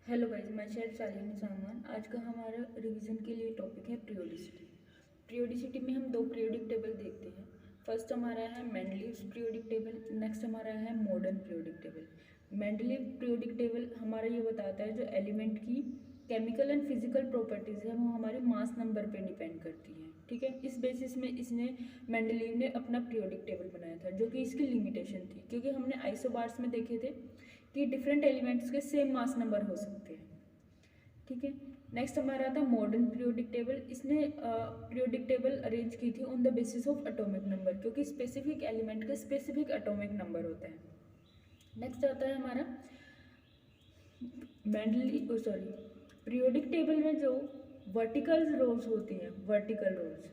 Hello guys, मैं शेर शालिनी सामान। आज का हमारा रिवीजन के लिए टॉपिक है पीरियोडिसिटी। पीरियोडिसिटी में हम दो पीरियोडिक टेबल देखते हैं। फर्स्ट हमारा है मेंडलीव्स पीरियोडिक टेबल, नेक्स्ट हमारा है modern periodic table. Mendeleev periodic table हमारा ये बताता है जो एलिमेंट की केमिकल एंड फिजिकल प्रॉपर्टीज़ है वो हमारे मास नंबर पे डिपेंड करती है। ठीक है, इस बेसिस में इसने मेंडलीव ने अपना पीरियोडिक टेबल बनाया था, जो कि इसकी लिमिटेशन थी, क्योंकि हमने आइसोबार्स में देखे थे कि डिफरेंट एलिमेंट्स के सेम मास नंबर हो सकते हैं। ठीक है, नेक्स्ट हमारा था मॉडर्न पीरियोडिक टेबल। इसने पीरियोडिक टेबल अरेंज की थी on the basis of atomic number, क्योंकि स्पेसिफिक एलिमेंट का स्पेसिफिक एटॉमिक नंबर होता है। नेक्स्ट आता है हमारा पीरियोडिक टेबल में जो वर्टिकल रोज होती हैं, वर्टिकल रोज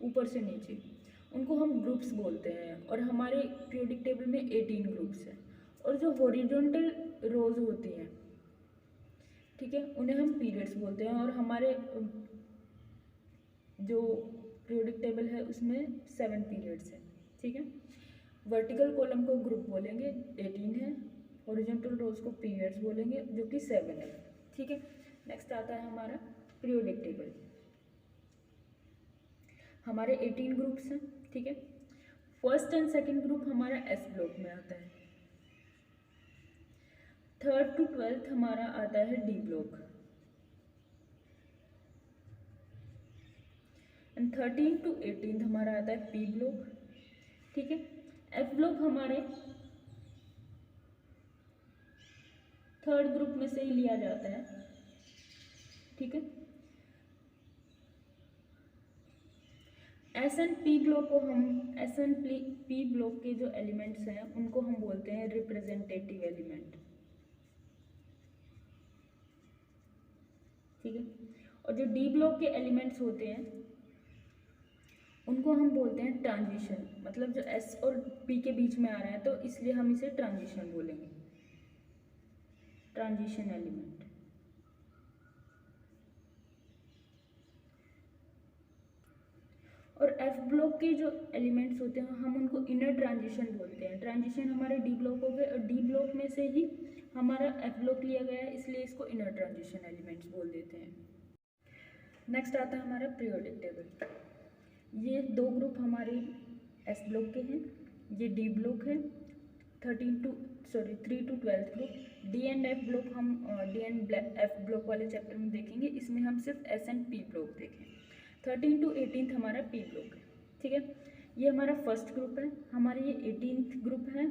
ऊपर से नीचे, उनको हम ग्रुप्स बोलते हैं, और हमारे पीरियोडिक टेबल में 18 ग्रुप्स हैं। और जो हॉरिजॉन्टल रोज होती हैं, ठीक है, उन्हें हम पीरियड्स बोलते हैं। और हमारे जो पीरियोडिक टेबल है उसमें 7 पीरियड्स हैं। ठीक है, वर्टिकल कॉलम को ग्रुप बोलेंगे, 18 है। हॉरिजॉन्टल रोज को पीरियड्स बोलेंगे, जो कि 7 है। ठीक है, नेक्स्ट आता है हमारा पीरियोडिक टेबल। हमारे 18 ग्रुप्स हैं। ठीक है, फर्स्ट एंड सेकंड ग्रुप हमारा एस ब्लॉक में आता है। थर्ड टू 12th हमारा आता है डी ब्लॉक, एंड 13 टू 18 हमारा आता है पी ब्लॉक। ठीक है, एफ ब्लॉक हमारे थर्ड ग्रुप में से ही लिया जाता है। ठीक है, एस एंड पी ब्लॉक को हम एस एंड पी ब्लॉक के जो एलिमेंट्स हैं उनको हम बोलते हैं रिप्रेजेंटेटिव एलिमेंट। ठीक है, और जो डी ब्लॉक के एलिमेंट्स होते हैं उनको हम बोलते हैं ट्रांजिशन, मतलब जो एस और पी के बीच में आ रहा है, तो इसलिए हम इसे ट्रांजिशन बोलेंगे, ट्रांजिशन एलिमेंट। और एफ ब्लॉक के जो एलिमेंट्स होते हैं हम उनको इनर ट्रांजिशन बोलते हैं। ट्रांजिशन हमारे डी ब्लॉक हो गए, और डी ब्लॉक में से ही हमारा एफ ब्लॉक लिया गया है, इसलिए इसको इनर ट्रांजिशन एलिमेंट्स बोल देते हैं। नेक्स्ट आता है हमारा पीरियोडिक टेबल। ये दो ग्रुप हमारे एस ब्लॉक के हैं, ये डी ब्लॉक है। 3 to 12th group. D and F block हम डी एंड एफ ब्लॉक वाले चैप्टर में देखेंगे, इसमें हम सिर्फ एस एंड पी ब्लॉक देखेंगे। 13 to 18 हमारा पी ब्लॉक है। ठीक है, ये हमारा फर्स्ट ग्रुप है, हमारे ये 18th ग्रुप है,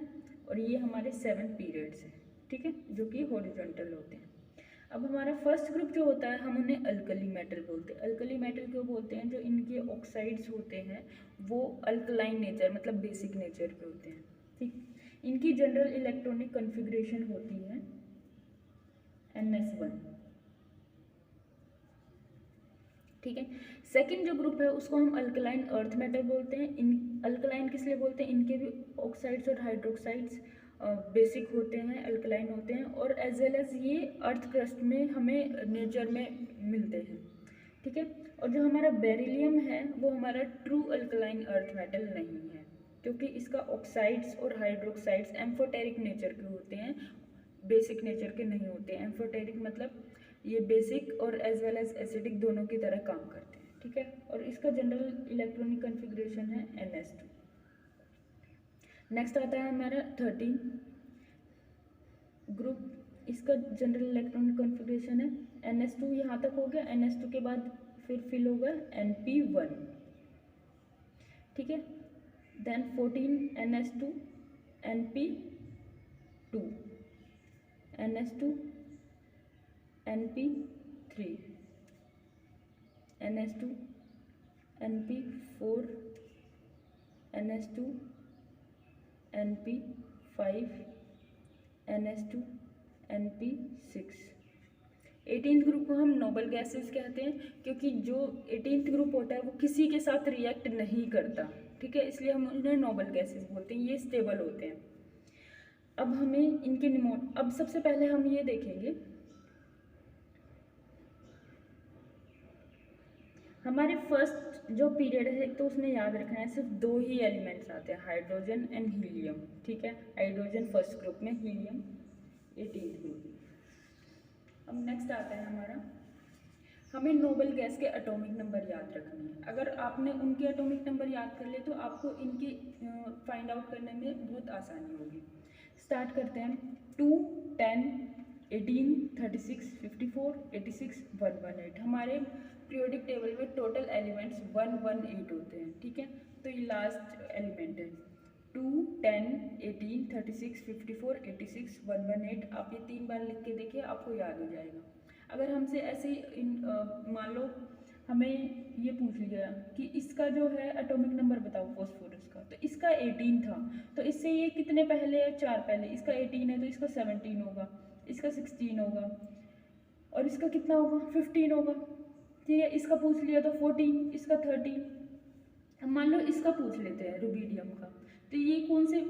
और ये हमारे 7 पीरियड्स हैं। ठीक है, जो कि हॉरिजॉन्टल होते हैं। अब हमारा फर्स्ट ग्रुप जो होता है हम उन्हें अल्कली मेटल बोलते हैं। अल्कली मेटल क्यों बोलते हैं? जो इनके ऑक्साइड्स होते हैं वो अल्कलाइन नेचर, मतलब बेसिक नेचर के होते हैं। ठीक, इनकी जनरल इलेक्ट्रॉनिक कॉन्फ़िगरेशन होती है NS1। ठीक है, सेकंड जो ग्रुप है उसको हम अल्कलाइन अर्थ मेटल बोलते हैं। इन अल्कलाइन किस लिए बोलते हैं? इनके भी ऑक्साइड्स और हाइड्रोक्साइड्स बेसिक होते हैं, अल्कलाइन होते हैं, और एज वेल एज ये अर्थ क्रस्ट में हमें नेचर में मिलते हैं। ठीक है, और जो हमारा बेरिलियम है वो हमारा ट्रू अल्कलाइन अर्थ मेटल नहीं है, क्योंकि इसका ऑक्साइड्स और हाइड्रोक्साइड्स एम्फोटेरिक नेचर के होते हैं, बेसिक नेचर के नहीं होते। एम्फोटेरिक मतलब ये बेसिक और एज वेल एज एसिडिक दोनों की तरह काम करते हैं। ठीक है, और इसका जनरल इलेक्ट्रॉनिक कॉन्फ़िगरेशन है NS2। नेक्स्ट आता है हमारा 13 ग्रुप। इसका जनरल इलेक्ट्रॉनिक कॉन्फ़िगरेशन है NS2। यहाँ तक हो गया। NS2 के बाद फिर फिल होगा NP1। ठीक है, then 14 NS2 NP2 NS2 NP3 NS2 NP4 NS2 NP5 NS2 NP6। 18th group को हम नोबल गैसेस कहते हैं, क्योंकि जो 18th ग्रुप होता है वो किसी के साथ रिएक्ट नहीं करता। ठीक है, इसलिए हम उन्हें नोबल गैसेस बोलते हैं। ये स्टेबल होते हैं। अब हमें इनके अब सबसे पहले हम ये देखेंगे, हमारे फर्स्ट जो पीरियड है तो उसमें याद रखना है सिर्फ 2 ही एलिमेंट्स आते हैं, हाइड्रोजन एंड हीलियम। ठीक है, हाइड्रोजन फर्स्ट ग्रुप में, हीलियम 18th ग्रुप। अब नेक्स्ट आता है हमारा, हमें नोबल गैस के एटॉमिक नंबर याद रखने हैं। अगर आपने उनके एटॉमिक नंबर याद कर लिए तो आपको इनके फाइंड आउट करने में बहुत आसानी होगी। स्टार्ट करते हैं। 2, 10, 18, 36, 54, 86, 118। हमारे पीरियोडिक टेबल में टोटल एलिमेंट्स 118 होते हैं, ठीक है। तो ये लास्ट एलिमेंट है 2, 10, 18, 36, 54, 86, 118। आप ये 3 बार लिख के देखिए, आपको याद हो जाएगा। अगर हमसे ऐसे मान लो हमें ये पूछ लिया कि इसका जो है एटॉमिक नंबर बताओ फॉस्फोरस का, तो इसका 18 था, तो इससे ये कितने पहले है, 4 पहले। इसका 18 है तो इसका 17 होगा, इसका 16 होगा, और इसका कितना होगा, 15 होगा, ठीक है। इसका पूछ लिया तो 14, इसका 13। हम मान लो इसका पूछ लेते हैं रुबीडियम का, तो ये कौन से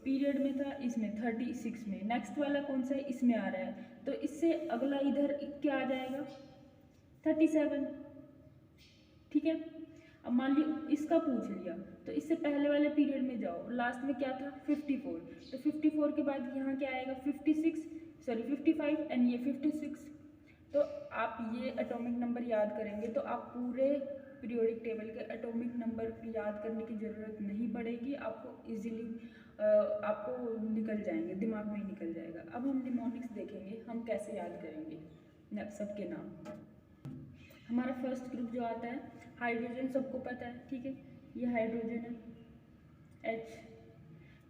पीरियड में था, इसमें 36 में। नेक्स्ट वाला कौन सा है, इसमें आ रहा है, तो इससे अगला इधर क्या आ जाएगा, 37, ठीक है। अब मान लो इसका पूछ लिया, तो इससे पहले वाले पीरियड में जाओ, लास्ट में क्या था, 54। तो 54 के बाद यहाँ क्या आएगा, 55 एंड ये 56। तो आप ये एटॉमिक नंबर याद करेंगे तो आप पूरे पीरियोडिक टेबल के एटॉमिक नंबर याद करने की ज़रूरत नहीं पड़ेगी, आपको इजीली आपको निकल जाएंगे, दिमाग में ही निकल जाएगा। अब हम निमोनिक्स देखेंगे हम कैसे याद करेंगे सबके नाम। हमारा फर्स्ट ग्रुप जो आता है, हाइड्रोजन सबको पता है, ठीक है, ये हाइड्रोजन है, H।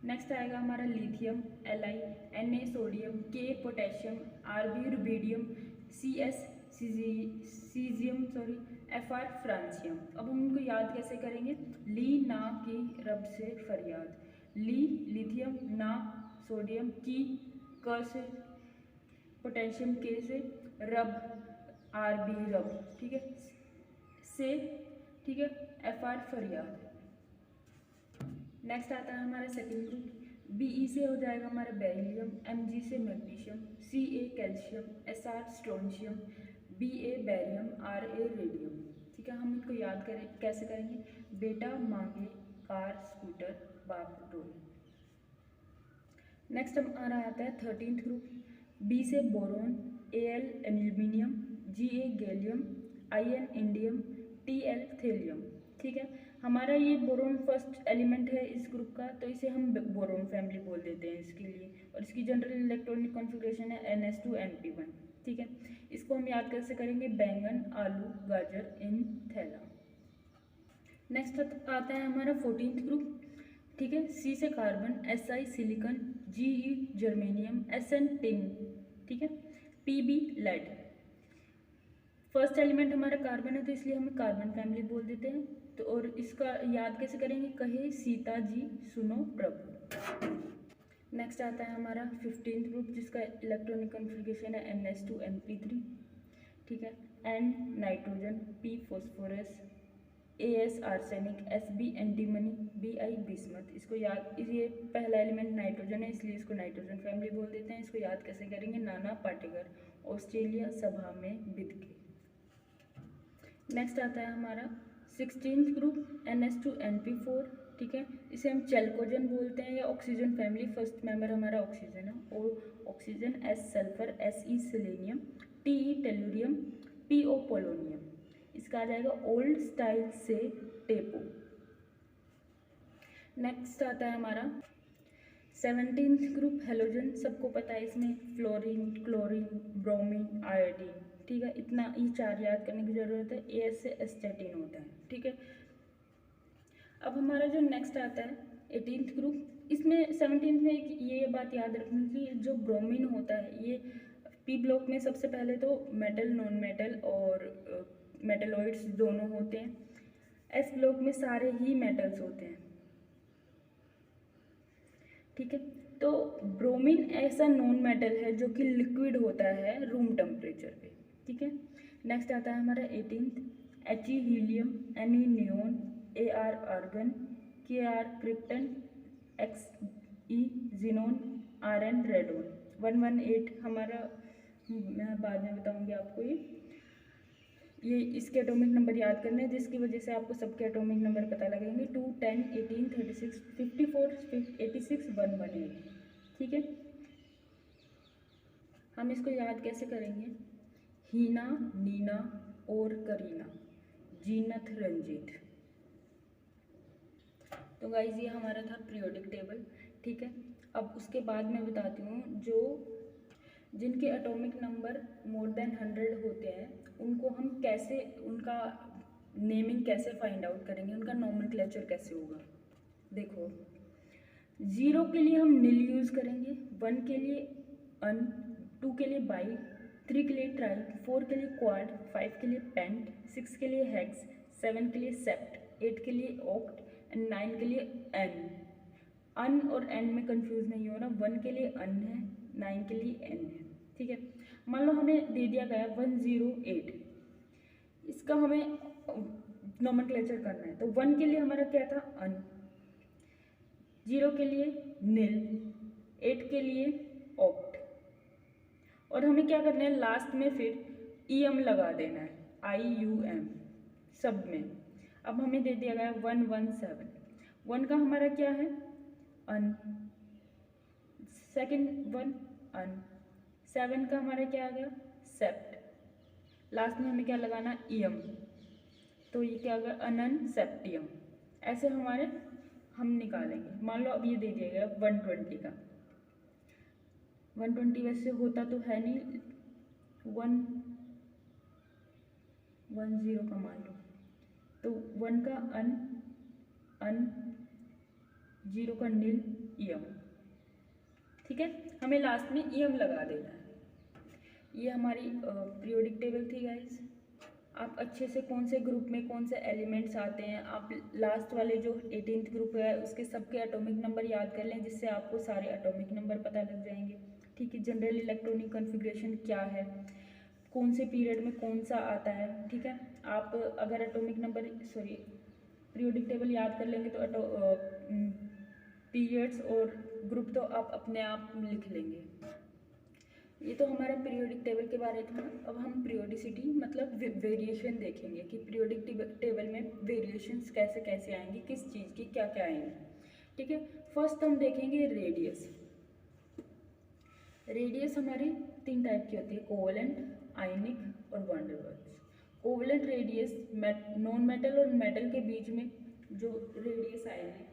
नेक्स्ट आएगा हमारा lithium, Li, Na sodium, K potassium, Rb rubidium, Cs caesium, Fr francium. अब हम उनको याद कैसे करेंगे, ली ना की रब से फरियाद, ली लिथियम, ना सोडियम, की क से, पोटेशियम के से, रब Rb रब, ठीक है, से, ठीक है, Fr फरियाद। नेक्स्ट आता है हमारा सेकेंड ग्रुप, Be से हो जाएगा हमारा बेरिलियम, Mg से magnesium, Ca calcium, Sr strontium, Ba barium, Ra radium, ठीक है। हम इनको याद करें कैसे करेंगे, बेटा मांगे कार स्कूटर बाप डोल। नेक्स्ट हमारा आता है 13th ग्रुप, B से boron, Al aluminium, Ga gallium, In indium, Tl thallium, ठीक है। हमारा ये बोरोन फर्स्ट एलिमेंट है इस ग्रुप का, तो इसे हम बोरोन फैमिली बोल देते हैं इसके लिए, और इसकी जनरल इलेक्ट्रॉनिक कॉन्फ़िगरेशन है NS2Np1, ठीक है। इसको हम याद कैसे करेंगे, बैंगन, आलू, गाजर, इन थैला। नेक्स्ट आता है हमारा 14th ग्रुप, ठीक है, C से carbon, Si silicon, Ge germanium, Sn tin, ठीक है, Pb लेड। फर्स्ट एलिमेंट हमारा कार्बन है तो इसलिए हम कार्बन फैमिली बोल देते हैं। तो और इसका याद कैसे करेंगे, कहे सीता जी सुनो प्रभु। नेक्स्ट आता है हमारा 15th ग्रुप, जिसका इलेक्ट्रॉनिक कॉन्फ़िगरेशन है NS2Np3, ठीक है, N nitrogen, P phosphorus, As arsenic, Sb antimony, Bi bismuth. इसको याद, ये पहला एलिमेंट नाइट्रोजन है इसलिए इसको नाइट्रोजन फैमिली बोल देते हैं। इसको याद कैसे करेंगे, नाना पाटेकर, ऑस्ट्रेलिया सभा में बिदके। नेक्स्ट आता है हमारा 16th ग्रुप, NS2Np4, ठीक है, इसे हम चैल्कोजन बोलते हैं या ऑक्सीजन फैमिली। फर्स्ट मेंबर हमारा ऑक्सीजन है, और oxygen, S sulphur, Se selenium, Te tellurium, Po polonium. इसका आ जाएगा ओल्ड स्टाइल से टेपो। नेक्स्ट आता है हमारा 17th ग्रुप, हेलोजन सबको पता है, इसमें फ्लोरीन, क्लोरीन, ब्रोमीन, आयोडीन, ठीक है। इतना ये 4 याद करने की ज़रूरत है। As से एस्टेटिन होता है, ठीक है। अब हमारा जो नेक्स्ट आता है 18th ग्रुप, इसमें 17th में ये बात याद रखनी कि जो ब्रोमीन होता है ये पी ब्लॉक में सबसे पहले तो मेटल, नॉन मेटल और मेटलॉइड्स दोनों होते हैं। एस ब्लॉक में सारे ही मेटल्स होते हैं, ठीक है। तो ब्रोमीन ऐसा नॉन मेटल है जो कि लिक्विड होता है रूम टेम्परेचर पे, ठीक है। नेक्स्ट आता है हमारा 18th, He helium, Ne neon, Ar argon, Kr krypton, Xe xenon, Rn radon. 118 हमारा, मैं बाद में बताऊंगी आपको ये इसके एटॉमिक नंबर याद करने हैं, जिसकी वजह से आपको सबके एटॉमिक नंबर पता लगेंगे। 2, 10, 18, 36, 54, 86, 118, ठीक है। हम इसको याद कैसे करेंगे? हीना, नीना और करीना, जीनत, रंजीत। तो गाइज ये हमारा था पीरियोडिक टेबल, ठीक है। अब उसके बाद मैं बताती हूँ जो जिनके एटॉमिक नंबर मोर देन 100 होते हैं उनको हम कैसे, उनका नेमिंग कैसे फाइंड आउट करेंगे, उनका नोमेनक्लेचर कैसे होगा। देखो, 0 के लिए हम नील यूज़ करेंगे, 1 के लिए अन, 2 के लिए बाई, 3 के लिए ट्राई, 4 के लिए क्वाड, 5 के लिए पेंट, 6 के लिए हेक्स, 7 के लिए सेप्ट, 8 के लिए ऑक्ट एंड 9 के लिए एन। अन और एन में कंफ्यूज नहीं होना, 1 के लिए अन है, 9 के लिए एन है, ठीक है। मान लो हमें दे दिया गया 108, इसका हमें नोमेनक्लेचर करना है। तो 1 के लिए हमारा क्या था? अन, 0 के लिए नील, 8 के लिए ऑक्ट, और हमें क्या करना है लास्ट में फिर EM लगा देना है, IUM सब में। अब हमें दे दिया गया 117, 1 का हमारा क्या है? अन, सेकेंड 1 अन, 7 का हमारा क्या आ गया? सेप्ट, लास्ट में हमें क्या लगाना? EM, तो ये क्या होगा? अनन सेप्टियम। ऐसे हमारे हम निकालेंगे। मान लो अब ये दे दिया गया 120 का, 120 वैसे होता तो है नहीं, 110 का मान लो, तो 1 का अन, अन, 0 का नील, EM, ठीक है। हमें लास्ट में EM लगा देना है। ये हमारी पीरियोडिक टेबल थी गाइस। आप अच्छे से कौन से ग्रुप में कौन से एलिमेंट्स आते हैं, आप लास्ट वाले जो 18th ग्रुप है उसके सबके एटॉमिक नंबर याद कर लें, जिससे आपको सारे एटॉमिक नंबर पता लग जाएंगे, ठीक है। जनरल इलेक्ट्रॉनिक कॉन्फ़िगरेशन क्या है, कौन से पीरियड में कौन सा आता है, ठीक है। आप अगर एटॉमिक नंबर पीरियोडिक टेबल याद कर लेंगे तो पीरियड्स और ग्रुप तो आप अपने आप लिख लेंगे। ये तो हमारा पीरियोडिक टेबल के बारे में था। अब हम पीरियोडिसिटी मतलब वेरिएशन देखेंगे कि पीरियोडिक टेबल में वेरिएशंस कैसे कैसे आएंगी, किस चीज़ की क्या क्या आएंगी, ठीक है। फर्स्ट हम देखेंगे रेडियस। रेडियस हमारी 3 टाइप की होती है, कोवेलेंट, आयनिक और van der Waals. Covalent radius non metal और मेटल के बीच में जो रेडियस आएंगे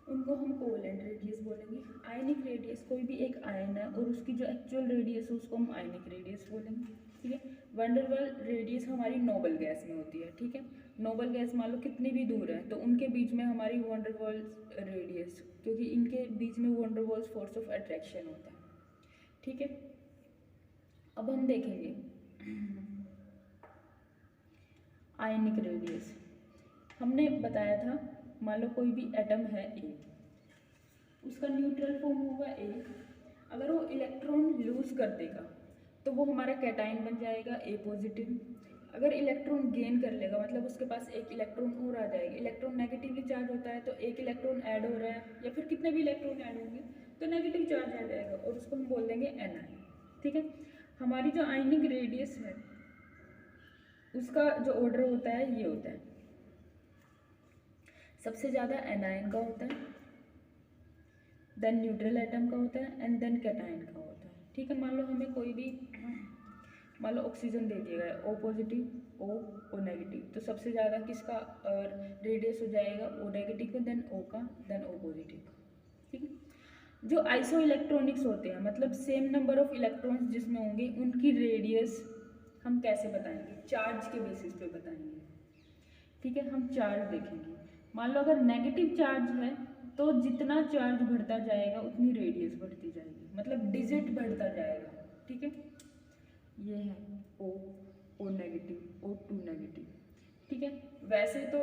उनको हम कोवेलेंट रेडियस बोलेंगे। आयनिक रेडियस कोई भी एक आयन है और उसकी जो एक्चुअल रेडियस है उसको हम आयनिक रेडियस बोलेंगे, ठीक है। वैन डर वाल रेडियस हमारी नोबल गैस में होती है, ठीक है। नोबल गैस मान लो कितनी भी दूर है तो उनके बीच में हमारी वैन डर वाल्स रेडियस, क्योंकि इनके बीच में van der Waals force of attraction होता है, ठीक है। अब हम देखेंगे आयनिक रेडियस। हमने बताया था मान लो कोई भी एटम है ए, उसका न्यूट्रल फॉर्म होगा ए, अगर वो इलेक्ट्रॉन लूज कर देगा तो वो हमारा कैटाइन बन जाएगा ए पॉजिटिव। अगर इलेक्ट्रॉन गेन कर लेगा मतलब उसके पास एक इलेक्ट्रॉन और आ जाएगा, इलेक्ट्रॉन नेगेटिवली चार्ज होता है तो एक इलेक्ट्रॉन ऐड हो रहा है या फिर कितने भी इलेक्ट्रॉन ऐड होंगे तो नेगेटिव चार्ज आ जाएगा और उसको हम बोल देंगे एनआई, ठीक है। हमारी जो आयनिक रेडियस है उसका जो ऑर्डर होता है ये होता है, सबसे ज़्यादा एनायन का होता है, देन न्यूट्रल एटम का होता है एंड देन कैटायन का होता है, ठीक है। मान लो हमें कोई भी मान लो ऑक्सीजन दे दिया गया ओ पॉजिटिव ओ नेगेटिव, तो सबसे ज़्यादा किसका रेडियस हो जाएगा? ओ नेगेटिव का, देन ओ का, देन ओ पॉजिटिव का, ठीक है। जो आइसो इलेक्ट्रॉनिक्स होते हैं मतलब सेम नंबर ऑफ इलेक्ट्रॉन्स जिसमें होंगे उनकी रेडियस हम कैसे बताएंगे? चार्ज के बेसिस पे बताएंगे, ठीक है। हम चार्ज देखेंगे। मान लो अगर नेगेटिव चार्ज है तो जितना चार्ज बढ़ता जाएगा उतनी रेडियस बढ़ती जाएगी, मतलब डिजिट बढ़ता जाएगा, ठीक है। ये है ओ नेगेटिव, O2 नेगेटिव, ठीक है। वैसे तो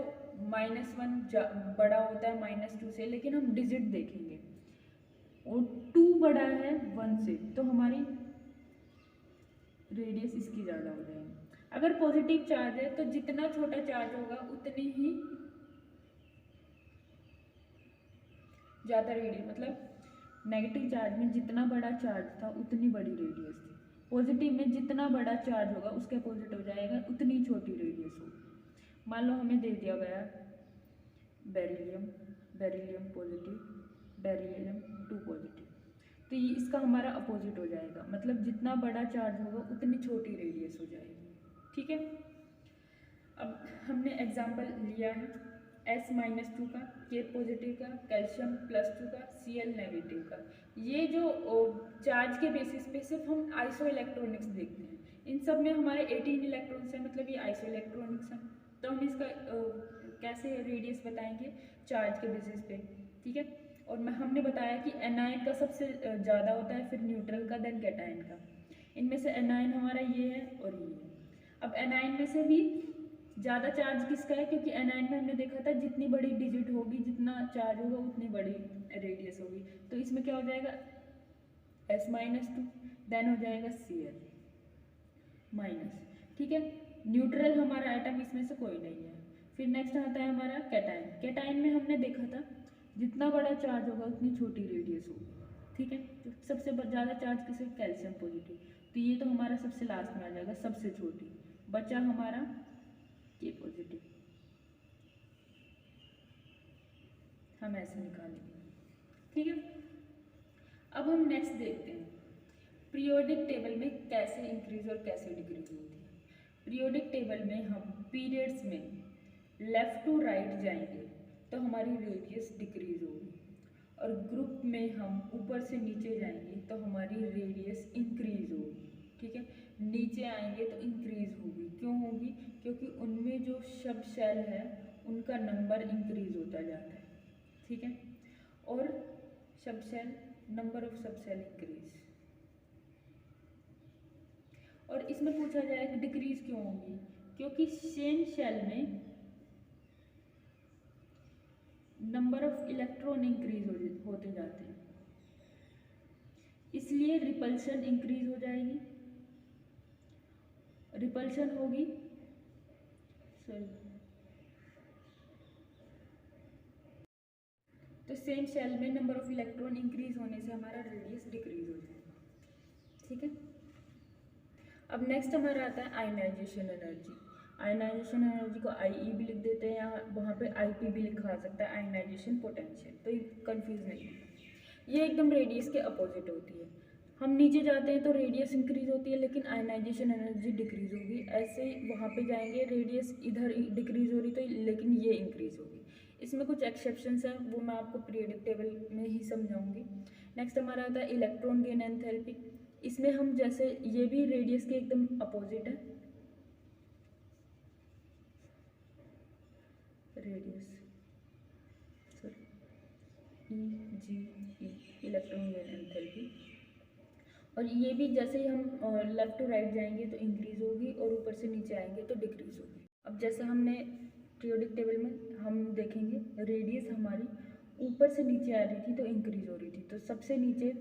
-1 बड़ा होता है -2 से, लेकिन हम डिजिट देखेंगे। O2 बड़ा है 1 से तो हमारी रेडियस इसकी ज़्यादा हो जाएगी। अगर पॉजिटिव चार्ज है तो जितना छोटा चार्ज होगा उतनी ही ज़्यादा रेडियस, मतलब नेगेटिव चार्ज में जितना बड़ा चार्ज था उतनी बड़ी रेडियस थी, पॉजिटिव में जितना बड़ा चार्ज होगा उसके अपोजिट हो जाएगा उतनी छोटी रेडियस होगी। मान लो हमें दे दिया गया beryllium, beryllium positive, beryllium 2 positive, तो ये इसका हमारा अपोजिट हो जाएगा, मतलब जितना बड़ा चार्ज होगा उतनी छोटी रेडियस हो जाएगी। ठीक है, अब हमने एग्जाम्पल लिया है S-2 का, K पॉजिटिव का, कैल्शियम +2 का, Cl नेगेटिव का। ये जो चार्ज के बेसिस पे सिर्फ हम आइसो इलेक्ट्रॉनिक्स देखते हैं, इन सब में हमारे 18 इलेक्ट्रॉन्स हैं, मतलब ये आइसो इलेक्ट्रॉनिक्स हैं। तो हम इसका कैसे रेडियस बताएंगे, चार्ज के बेसिस पे। ठीक है, और हमने बताया कि एनायन का सबसे ज़्यादा होता है, फिर न्यूट्रल का, देन कैटायन का। इनमें से एनायन हमारा ये है और ये है। अब एनायन में से भी ज़्यादा चार्ज किसका है, क्योंकि एनायन में हमने देखा था जितनी बड़ी डिजिट होगी, जितना चार्ज होगा उतनी बड़ी रेडियस होगी। तो इसमें क्या हो जाएगा S-2, देन हो जाएगा Cl माइनस। ठीक है, न्यूट्रल हमारा आइटम इसमें से कोई नहीं है। फिर नेक्स्ट आता है हमारा कैटायन। कैटायन में हमने देखा था जितना बड़ा चार्ज होगा उतनी छोटी रेडियस होगी। ठीक है, तो सबसे ज़्यादा चार्ज किसे, कैल्शियम पॉजिटिव। तो ये तो हमारा सबसे लास्ट में आ जाएगा, सबसे छोटी। बचा हमारा K पॉजिटिव, हम ऐसे निकालेंगे। ठीक है, अब हम नेक्स्ट देखते हैं पीरियोडिक टेबल में कैसे इंक्रीज और कैसे डिक्रीज होती है। पीरियोडिक टेबल में हम पीरियड्स में लेफ़्ट टू राइट जाएंगे तो हमारी रेडियस डिक्रीज होगी, और ग्रुप में हम ऊपर से नीचे जाएंगे तो हमारी रेडियस इंक्रीज होगी। ठीक है, नीचे आएंगे तो इंक्रीज होगी। क्यों होगी, क्योंकि उनमें जो सब शेल है उनका नंबर इंक्रीज होता जाता है। ठीक है, और सब shell, number of sub shell increase. और इसमें पूछा जाए कि डिक्रीज क्यों होगी, क्योंकि सेम शेल में नंबर ऑफ इलेक्ट्रॉन इंक्रीज होते जाते हैं, इसलिए रिपल्शन इंक्रीज हो जाएगी। रिपल्शन होगी, तो सेम शेल में नंबर ऑफ इलेक्ट्रॉन इंक्रीज होने से हमारा रेडियस डिक्रीज हो जाएगा। ठीक है, अब नेक्स्ट हमारा आता है आयनाइजेशन एनर्जी। आयनाइजेशन एनर्जी को IE भी लिख देते हैं, यहाँ वहाँ पे IP भी लिखा सकता है, आयनाइजेशन पोटेंशियल। तो ये कंफ्यूज नहीं है, ये एकदम रेडियस के अपोजिट होती है। हम नीचे जाते हैं तो रेडियस इंक्रीज होती है, लेकिन आयनाइजेशन एनर्जी डिक्रीज होगी। ऐसे वहाँ पे जाएंगे, रेडियस इधर डिक्रीज हो रही तो लेकिन ये इंक्रीज होगी। इसमें कुछ एक्सेप्शंस हैं, वो मैं आपको पीरियोडिक टेबल में ही समझाऊंगी। नेक्स्ट हमारा आता है इलेक्ट्रॉन गेन एंथैल्पी। इसमें हम जैसे ये भी रेडियस के एकदम अपोजिट है, radius EGE electron gain enthalpy. और ये भी जैसे ही हम लेफ़्ट टू राइट जाएंगे तो इंक्रीज होगी, और ऊपर से नीचे आएंगे तो डिक्रीज होगी। अब जैसे हमने पीरियोडिक टेबल में हम देखेंगे रेडियस हमारी ऊपर से नीचे आ रही थी तो इंक्रीज हो रही थी। तो सबसे नीचे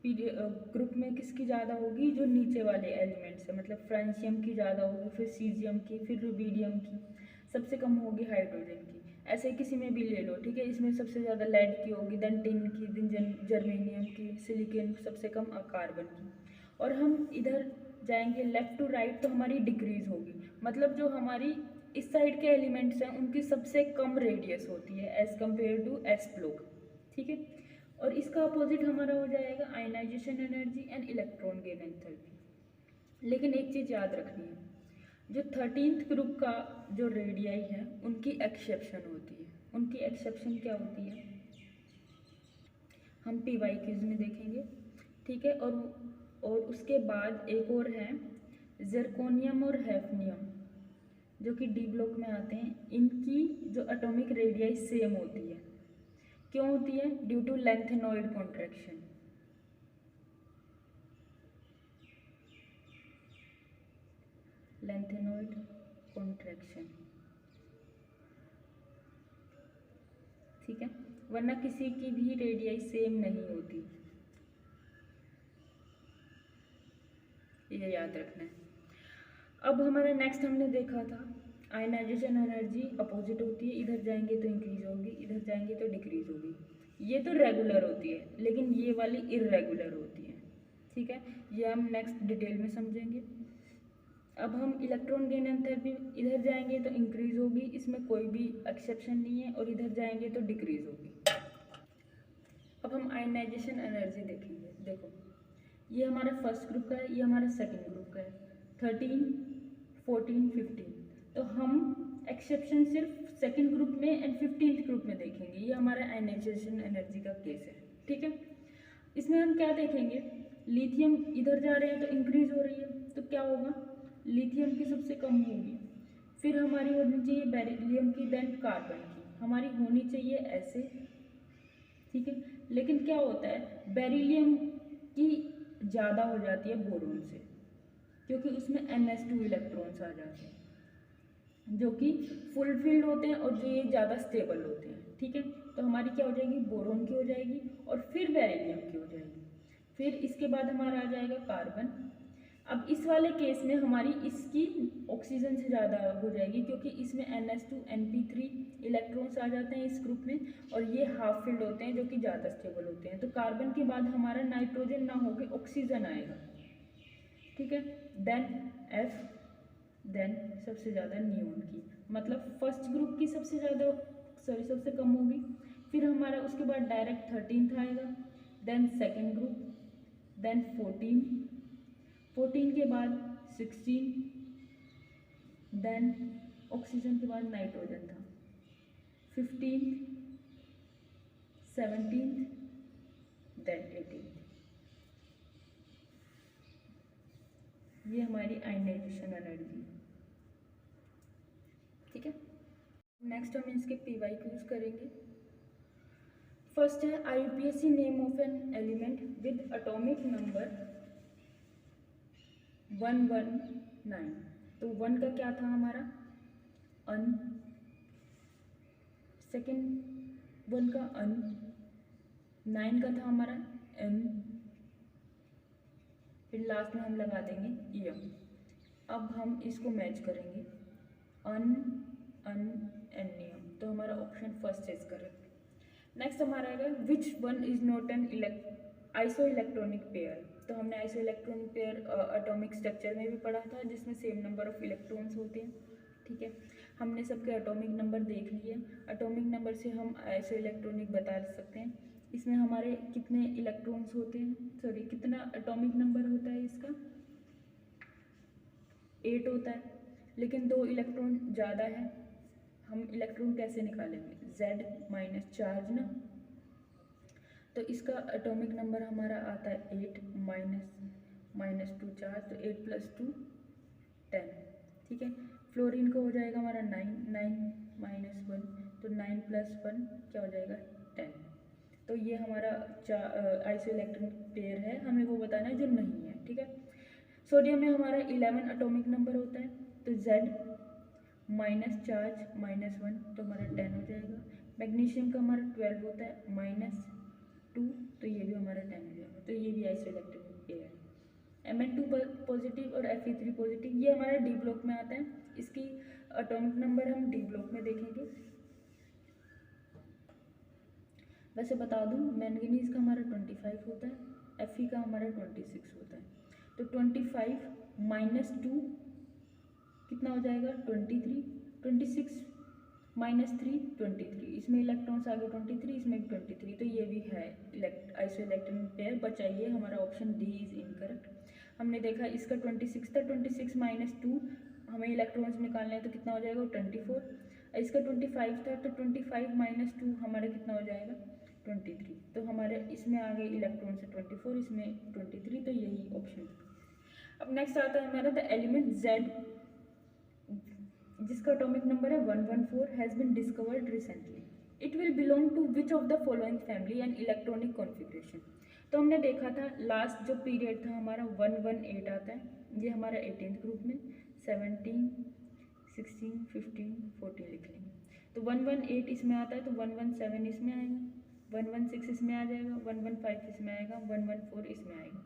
ग्रुप में किसकी ज़्यादा होगी, जो नीचे वाले एलिमेंट्स है, मतलब फ्रांसियम की ज़्यादा होगी, फिर सीजियम की, फिर रुबीडियम की, सबसे कम होगी हाइड्रोजन की। ऐसे किसी में भी ले लो। ठीक है, इसमें सबसे ज़्यादा लेड की होगी, देन टिन की, देन जर्मेनियम की, सिलिकॉन, सबसे कम कार्बन की। और हम इधर जाएंगे लेफ़्ट टू राइट तो हमारी डिक्रीज होगी, मतलब जो हमारी इस साइड के एलिमेंट्स हैं उनकी सबसे कम रेडियस होती है as compare to S block. ठीक है, और इसका अपोजिट हमारा हो जाएगा ionization energy and electron gain enthalpy. लेकिन एक चीज़ याद रखनी है, जो 13th ग्रुप का जो रेडियाई है उनकी एक्सेप्शन होती है। उनकी एक्सेप्शन क्या होती है, हम PY क्यूज में देखेंगे। ठीक है, और उसके बाद एक और है ज़िरकोनियम और हैफनियम, जो कि D ब्लॉक में आते हैं। इनकी जो एटॉमिक रेडियाई सेम होती है। क्यों होती है, due to lanthanoid contraction. Lanthanoid contraction, ठीक है, वरना किसी की भी रेडियाई सेम नहीं होती, ये याद रखना है। अब हमारा नेक्स्ट हमने देखा था आयनाइजेशन एनर्जी अपोजिट होती है, इधर जाएंगे तो इंक्रीज होगी, इधर जाएंगे तो डिक्रीज होगी। ये तो रेगुलर होती है, लेकिन ये वाली इर्रेगुलर होती है। ठीक है, ये हम नेक्स्ट डिटेल में समझेंगे। अब हम इलेक्ट्रॉन गेन एंथैल्पी, इधर जाएंगे तो इंक्रीज होगी, इसमें कोई भी एक्सेप्शन नहीं है, और इधर जाएंगे तो डिक्रीज होगी। अब हम आयनाइजेशन एनर्जी देखेंगे। देखो ये हमारा फर्स्ट ग्रुप का है, ये हमारा सेकंड ग्रुप का है, 13, 14, 15। तो हम एक्सेप्शन सिर्फ सेकंड ग्रुप में एंड 15th ग्रुप में देखेंगे। ये हमारा आयनाइजेशन एनर्जी का केस है, ठीक है। इसमें हम क्या देखेंगे, लिथियम इधर जा रहे हैं तो इंक्रीज हो रही है, तो क्या होगा, लिथियम की सबसे कम होगी, फिर हमारी होनी चाहिए बेरिलियम की, देन कार्बन की हमारी होनी चाहिए ऐसे, ठीक है। लेकिन क्या होता है, बेरिलियम की ज़्यादा हो जाती है बोरोन से, क्योंकि उसमें NH2 इलेक्ट्रॉन्स आ जाते हैं जो कि फुलफिल्ड होते हैं और जो ये ज़्यादा स्टेबल होते हैं, ठीक है। तो हमारी क्या हो जाएगी, बोरोन की हो जाएगी और फिर बेरिलियम की हो जाएगी, फिर इसके बाद हमारा आ जाएगा कार्बन। अब इस वाले केस में हमारी इसकी ऑक्सीजन से ज़्यादा हो जाएगी, क्योंकि इसमें NH2 NP3 इलेक्ट्रॉन्स आ जाते हैं इस ग्रुप में और ये हाफ फिल्ड होते हैं जो कि ज़्यादा स्टेबल होते हैं। तो कार्बन के बाद हमारा नाइट्रोजन ना होकर ऑक्सीजन आएगा, ठीक है। देन F, देन सबसे ज़्यादा नियोन की, मतलब फर्स्ट ग्रुप की सबसे ज़्यादा सबसे कम होगी, फिर हमारा उसके बाद डायरेक्ट 13th आएगा, देन सेकेंड ग्रुप, देन 14 के बाद 16, देन ऑक्सीजन के बाद नाइट्रोजन था, 15, 17, देन 18। ये हमारी आयनाइजेशन एनर्जी, ठीक है। नेक्स्ट हम इसके PYQs करेंगे। फर्स्ट है IUPAC name of an element with atomic number 119। तो 1 का क्या था हमारा अन, सेकेंड 1 का अन, 9 का था हमारा एम, फिर लास्ट में हम लगा देंगे एम। अब हम इसको मैच करेंगे अन अन एनियम, तो हमारा option first is correct. Next हमारा आएगा which one is not an iso electronic pair. तो हमने iso electronic pair atomic structure में भी पढ़ा था, जिसमें सेम नंबर ऑफ इलेक्ट्रॉन्स होते हैं, ठीक है। हमने सबके एटॉमिक नंबर देख लिए, एटॉमिक नंबर से हम आइसो इलेक्ट्रॉनिक बता सकते हैं। इसमें हमारे कितने इलेक्ट्रॉन्स होते हैं, सॉरी कितना एटॉमिक नंबर होता है इसका, 8 होता है, लेकिन 2 इलेक्ट्रॉन ज़्यादा है। हम इलेक्ट्रॉन कैसे निकालेंगे, Z माइनस चार्ज ना, तो इसका एटॉमिक नंबर हमारा आता है 8 माइनस 2 चार्ज, तो 8 + 2 10, ठीक है। फ्लोरीन का हो जाएगा हमारा 9 माइनस 1, तो 9 + 1 क्या हो जाएगा 10। तो ये हमारा आइसो इलेक्ट्रॉनिक पेयर है, हमें वो बताना है जो नहीं है, ठीक है। सोडियम में हमारा 11 एटॉमिक नंबर होता है, तो Z माइनस चार्ज -1, तो हमारा 10 हो जाएगा। मैग्नीशियम का हमारा 12 होता है -2, तो ये भी हमारा 10 हो जाएगा। तो ये भी आइसो इलेक्ट्रॉनिक पेयर है। Mn2 पॉजिटिव और Fe3 पॉजिटिव, ये हमारा डी ब्लॉक में आता है। इसकी एटॉमिक नंबर हम डी ब्लॉक में देखेंगे। वैसे बता दूं, मैंगनीज का हमारा 25 होता है, Fe का हमारा 26 होता है। तो 25 - 2 कितना हो जाएगा 23, 26 - 3 23, इसमें इलेक्ट्रॉन्स आ गए 23, इसमें भी 23, तो ये भी है आइसो इलेक्ट्रॉनिक पेयर। बचाइए, हमारा ऑप्शन डी इज इनकरेक्ट। हमने देखा इसका 26 था, 26 - 2 हमें इलेक्ट्रॉन्स निकालने हैं, तो कितना हो जाएगा 24। इसका 25 था, तो 25 - 2 हमारा कितना हो जाएगा 23, तो हमारे इसमें आ गए इलेक्ट्रॉन से 24, इसमें 23, तो यही ऑप्शन। अब नेक्स्ट आता है हमारा द एलिमेंट Z, जिसका एटॉमिक नंबर है 114, has been discovered recently. It will belong to which of the following family and electronic configuration. तो हमने देखा था लास्ट जो पीरियड था हमारा 118 आता है, ये हमारा 18th ग्रुप में, 17, 16, 15, 14 लिख लेंगे। तो 118 इसमें आता है, तो 117 इसमें आएगा, 116 इसमें आ जाएगा, 115 इसमें आएगा, 114 इसमें आएगा।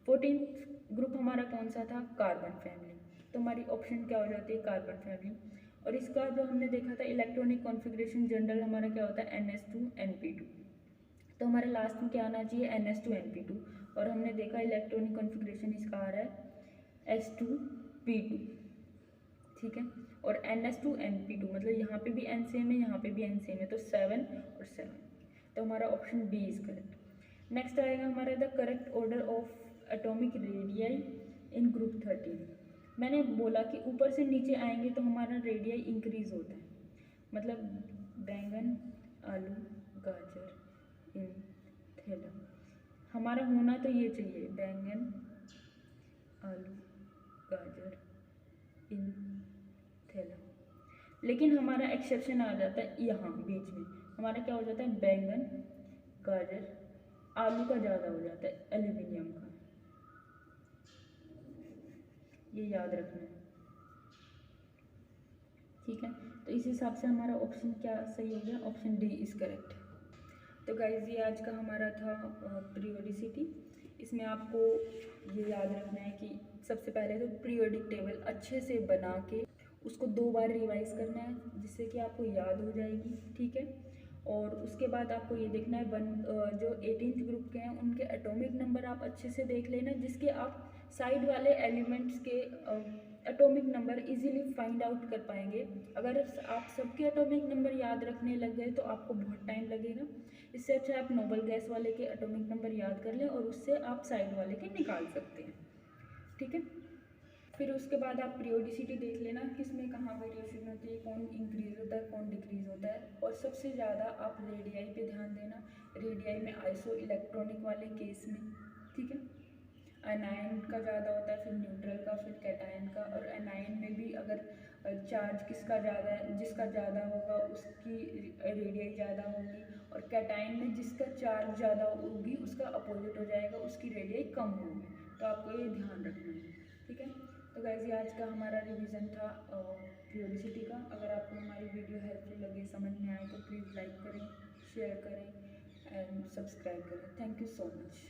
14th ग्रुप हमारा कौन सा था, कार्बन फैमिली, तो हमारी ऑप्शन क्या हो जाती है कार्बन फैमिली। और इसका जो हमने देखा था इलेक्ट्रॉनिक कॉन्फ़िगरेशन जनरल हमारा क्या होता है NH2 NP2, तो हमारे लास्ट में क्या आना चाहिए NH2 NP2, और हमने देखा इलेक्ट्रॉनिक कॉन्फ़िगरेशन इसका आ रहा है S2P2, ठीक है। और NH2 NP2 मतलब यहाँ पे भी N सेम है, यहाँ पे भी N सेम है, तो 7 और 7। तो हमारा option B is correct. Next आएगा हमारा the correct order of atomic radii in group 13। मैंने बोला कि ऊपर से नीचे आएंगे तो हमारा रेडियाई इंक्रीज होता है, मतलब बैंगन, आलू, गाजर, इन, थैलम। हमारा होना तो ये चाहिए, बैंगन, आलू, गाजर, इन, थैलम। लेकिन हमारा एक्सेप्शन आ जाता है यहाँ बीच में, हमारा क्या हो जाता है, बैंगन, गाजर, आलू का ज़्यादा हो जाता है एल्यूमिनियम का, ये याद रखना है, ठीक है। तो इस हिसाब से हमारा ऑप्शन क्या सही हो गया, ऑप्शन डी इज़ करेक्ट। तो गाइज ये आज का हमारा था पीरियोडिसिटी। इसमें आपको ये याद रखना है कि सबसे पहले तो पीरियोडिक टेबल अच्छे से बना के उसको 2 बार रिवाइज करना है, जिससे कि आपको याद हो जाएगी, ठीक है। और उसके बाद आपको ये देखना है जो 18th ग्रुप के हैं उनके एटॉमिक नंबर आप अच्छे से देख लेना, जिसके आप साइड वाले एलिमेंट्स के atomic number easily find out कर पाएंगे। अगर आप सबके एटॉमिक नंबर याद रखने लग गए तो आपको बहुत टाइम लगेगा। इससे अच्छा आप नोबल गैस वाले के एटॉमिक नंबर याद कर लें और उससे आप साइड वाले के निकाल सकते हैं, ठीक है। फिर उसके बाद आप पीरियोडिसिटी देख लेना किसमें कहाँ वेरिएशन होती है, कौन इंक्रीज होता है कौन डिक्रीज होता है। और सबसे ज़्यादा आप रेडियाई पे ध्यान देना, रेडियाई में आइसो इलेक्ट्रॉनिक वाले केस में, ठीक है। एनायन का ज़्यादा होता है, फिर न्यूट्रल का, फिर कैटायन का। और एनायन में भी अगर चार्ज किसका ज़्यादा है, जिसका ज़्यादा होगा उसकी रेडियाई ज़्यादा होगी, और कैटायन में जिसका चार्ज ज़्यादा होगी उसका अपोजिट हो जाएगा, उसकी रेडियाई कम होगी। तो आपको ये ध्यान रखना है, ठीक है। तो गाइस ये आज का हमारा रिवीजन था पीरियोडिसिटी का। अगर आपको हमारी वीडियो हेल्पफुल लगे, समझ में आए तो प्लीज़ लाइक करें, शेयर करें एंड सब्सक्राइब करें। Thank you so much.